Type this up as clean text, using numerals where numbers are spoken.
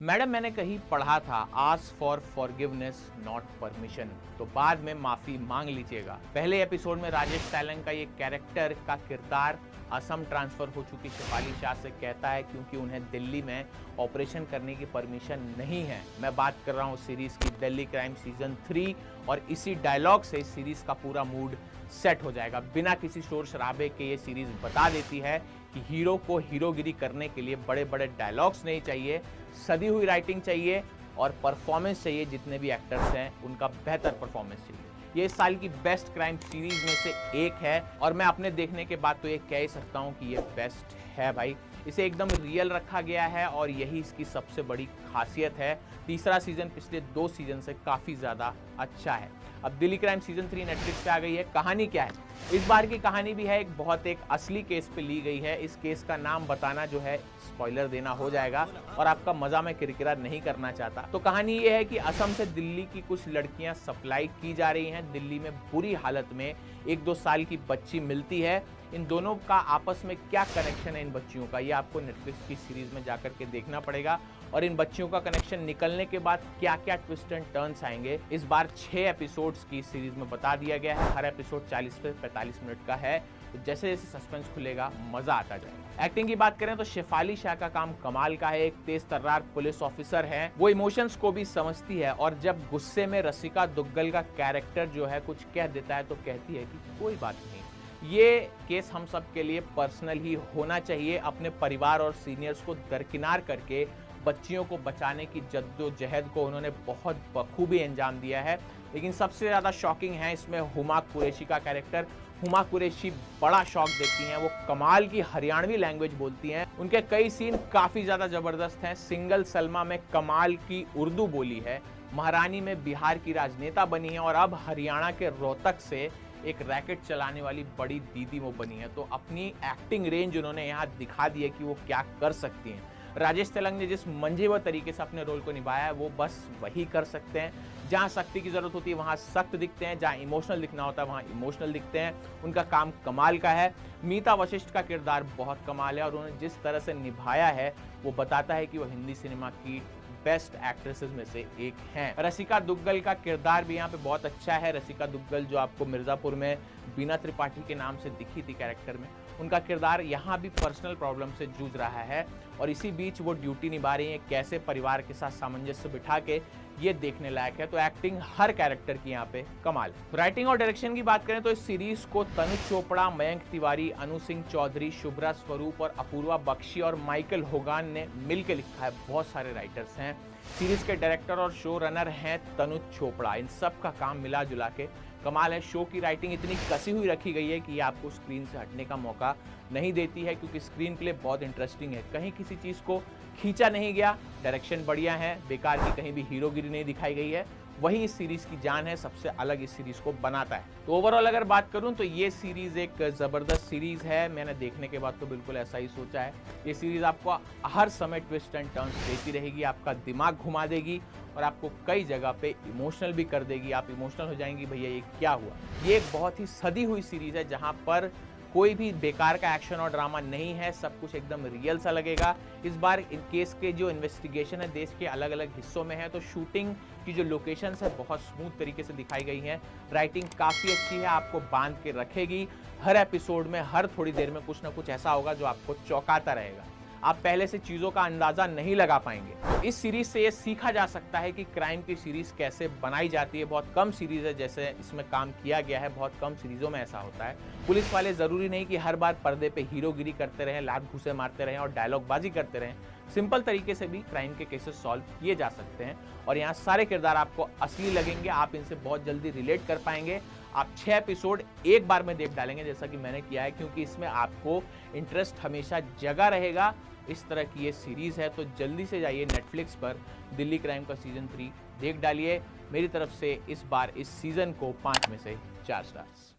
Madam मैंने कहीं पढ़ा था ask for forgiveness not permission, तो बाद में माफी मांग लीजिएगा। पहले एपिसोड में राजेश तैलंग का ये कैरेक्टर का किरदार असम ट्रांसफर हो चुकी शेफाली शाह से कहता है क्योंकि उन्हें दिल्ली में ऑपरेशन करने की परमिशन नहीं है। मैं बात कर रहा हूँ सीरीज की दिल्ली क्राइम सीजन 3 और इसी डायलॉग से इस सीरीज का पूरा मूड सेट हो जाएगा। बिना किसी शोर शराबे के ये सीरीज बता देती है कि हीरो को हीरोगिरी करने के लिए बड़े बड़े डायलॉग्स नहीं चाहिए, सदी हुई राइटिंग चाहिए और परफॉर्मेंस चाहिए। जितने भी एक्टर्स हैं उनका बेहतर परफॉर्मेंस चाहिए। ये इस साल की बेस्ट क्राइम सीरीज में से एक है और मैं अपने देखने के बाद तो ये कह ही सकता हूँ कि ये बेस्ट है भाई। इसे एकदम रियल रखा गया है और यही इसकी सबसे बड़ी खासियत है। तीसरा सीजन पिछले 2 सीजन से काफ़ी ज़्यादा अच्छा है। अब दिल्ली क्राइम सीजन 3 नेटफ्लिक्स पे आ गई है। कहानी क्या है? इस बार की कहानी भी है एक असली केस पे ली गई है। इस केस का नाम बताना जो है स्पॉइलर देना हो जाएगा और आपका मजा मैं किरकिरा नहीं करना चाहता। तो कहानी ये है कि असम से दिल्ली की कुछ लड़कियां सप्लाई की जा रही हैं। दिल्ली में बुरी हालत में 1-2 साल की बच्ची मिलती है। इन दोनों का आपस में क्या कनेक्शन है इन बच्चियों का, ये आपको नेटफ्लिक्स की सीरीज में जाकर के देखना पड़ेगा। और इन बच्चियों का कनेक्शन निकलने के बाद क्या क्या ट्विस्ट एंड टर्न्स आएंगे, इस बार 6 एपिसोड्स की सीरीज में बता दिया गया है। हर एपिसोड 40 से 45 मिनट का है। तो जैसे जैसे सस्पेंस खुलेगा मजा आता जाएगा। एक्टिंग की बात करें तो शेफाली शाह का काम कमाल का है। एक तेज तर्रार पुलिस ऑफिसर है, वो इमोशंस को भी समझती है और जब गुस्से में रसिका दुग्गल का कैरेक्टर जो है कुछ कह देता है तो कहती है कि कोई बात नहीं, ये केस हम सब के लिए पर्सनल ही होना चाहिए। अपने परिवार और सीनियर्स को दरकिनार करके बच्चियों को बचाने की जद्दोजहद को उन्होंने बहुत बखूबी अंजाम दिया है। लेकिन सबसे ज़्यादा शॉकिंग है इसमें हुमा कुरैशी का कैरेक्टर। हुमा कुरैशी बड़ा शॉक देती हैं। वो कमाल की हरियाणवी लैंग्वेज बोलती हैं। उनके कई सीन काफ़ी ज़्यादा ज़बरदस्त हैं। सिंगल सलमा में कमाल की उर्दू बोली है। महारानी में बिहार की राजनेता बनी है और अब हरियाणा के रोहतक से एक रैकेट चलाने वाली बड़ी दीदी वो बनी है। तो अपनी एक्टिंग रेंज उन्होंने यहाँ दिखा दी है कि वो क्या कर सकती हैं। राजेश तैलंग ने जिस मंझे तरीके से अपने रोल को निभाया है वो बस वही कर सकते हैं। जहाँ सख्ती की जरूरत होती है वहाँ सख्त दिखते हैं, जहाँ इमोशनल दिखना होता है वहाँ इमोशनल दिखते हैं। उनका काम कमाल का है। मीता वशिष्ठ का किरदार बहुत कमाल है और उन्होंने जिस तरह से निभाया है वो बताता है कि वो हिंदी सिनेमा की बेस्ट एक्ट्रेसेस में से एक हैं। रसिका दुग्गल का किरदार भी यहाँ पे बहुत अच्छा है। रसिका दुग्गल जो आपको मिर्जापुर में बीना त्रिपाठी के नाम से दिखी थी कैरेक्टर में, उनका किरदार यहाँ भी पर्सनल प्रॉब्लम से जूझ रहा है और इसी बीच वो ड्यूटी निभा रही है। कैसे परिवार के साथ सामंजस्य बिठा के, ये देखने लायक है। तो एक्टिंग हर कैरेक्टर की यहाँ पे कमाल है। राइटिंग और डायरेक्शन की बात करें तो इस सीरीज को तनुज चोपड़ा, मयंक तिवारी, अनु सिंह चौधरी, शुभ्रा स्वरूप और अपूर्वा बख्शी और माइकल होगान ने मिलकर लिखा है। बहुत सारे राइटर्स हैं। सीरीज के डायरेक्टर और शो रनर हैं तनुज चोपड़ा। इन सब का काम मिला जुला के कमाल है। शो की राइटिंग इतनी कसी हुई रखी गई है कि ये आपको स्क्रीन से हटने का मौका नहीं देती है क्योंकि स्क्रीन के लिए बहुत इंटरेस्टिंग है। कहीं किसी चीज़ को खींचा नहीं गया। डायरेक्शन बढ़िया है, बेकार की कहीं भी हीरोगिरी नहीं दिखाई गई है। वही इस सीरीज की जान है, सबसे अलग इस सीरीज को बनाता है। तो ओवरऑल अगर बात करूं तो ये सीरीज एक ज़बरदस्त सीरीज है। मैंने देखने के बाद तो बिल्कुल ऐसा ही सोचा है। ये सीरीज आपको हर समय ट्विस्ट एंड टर्न्स देती रहेगी, आपका दिमाग घुमा देगी और आपको कई जगह पे इमोशनल भी कर देगी। आप इमोशनल हो जाएंगी, भैया ये क्या हुआ। ये एक बहुत ही सदी हुई सीरीज है जहाँ पर कोई भी बेकार का एक्शन और ड्रामा नहीं है। सब कुछ एकदम रियल सा लगेगा। इस बार इन केस के जो इन्वेस्टिगेशन है देश के अलग अलग हिस्सों में है, तो शूटिंग की जो लोकेशंस है बहुत स्मूथ तरीके से दिखाई गई हैं। राइटिंग काफ़ी अच्छी है, आपको बांध के रखेगी। हर एपिसोड में हर थोड़ी देर में कुछ ना कुछ ऐसा होगा जो आपको चौंकाता रहेगा। आप पहले से चीज़ों का अंदाज़ा नहीं लगा पाएंगे। तो इस सीरीज से ये सीखा जा सकता है कि क्राइम की सीरीज कैसे बनाई जाती है। बहुत कम सीरीज है जैसे इसमें काम किया गया है, बहुत कम सीरीजों में ऐसा होता है। पुलिस वाले ज़रूरी नहीं कि हर बार पर्दे पे हीरोगिरी करते रहें, लात घूसे मारते रहें और डायलॉगबाजी करते रहें। सिंपल तरीके से भी क्राइम के केसेस सॉल्व किए जा सकते हैं और यहाँ सारे किरदार आपको असली लगेंगे। आप इनसे बहुत जल्दी रिलेट कर पाएंगे। आप 6 एपिसोड एक बार में देख डालेंगे जैसा कि मैंने किया है, क्योंकि इसमें आपको इंटरेस्ट हमेशा जगा रहेगा। इस तरह की ये सीरीज़ है तो जल्दी से जाइए नेटफ्लिक्स पर दिल्ली क्राइम का सीजन 3 देख डालिए। मेरी तरफ से इस बार इस सीजन को 5 में से 4 स्टार्स।